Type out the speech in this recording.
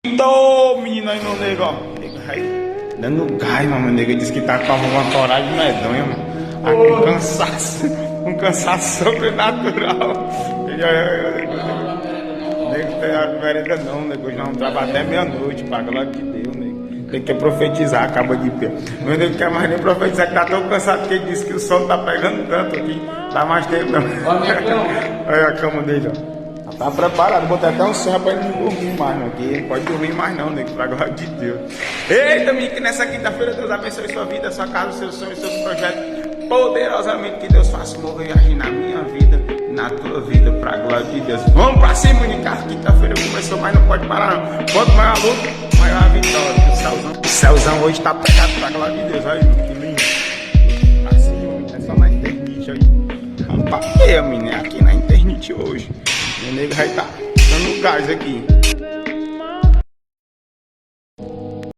Tô, menino aí no nego, ó. Nego aí, dando gás, mano. O nego disse que tá com uma coragem medonha, mano. Tá com cansaço sobrenatural. Nego tem a merenda não, nego. Nós vamos trabalhar até meia-noite, pra glória de Deus, nego. Tem que profetizar, acaba de pé. Mas nego quer mais nem profetizar, que tá tão cansado que ele disse que o sol tá pegando tanto aqui. Dá mais tempo não. Olha a cama dele, ó. Tá preparado, botei até um sonho pra ele não dormir mais, não. Aqui não pode dormir mais não, nego, pra glória de Deus. Eita, menino, que nessa quinta-feira Deus abençoe sua vida, sua casa, seus sonhos, seus projetos. Poderosamente que Deus faça mover agir na minha vida, na tua vida, pra glória de Deus. Vamos pra cima, menino, quinta-feira começou, mas não pode parar não. Quanto maior a luta, maior a vitória. O céuzão hoje tá pegado pra glória de Deus, olha que lindo. Assim, é só na internet aí. Vamos pra quê, menino, aqui na internet hoje. O nego vai estar dando gás aqui.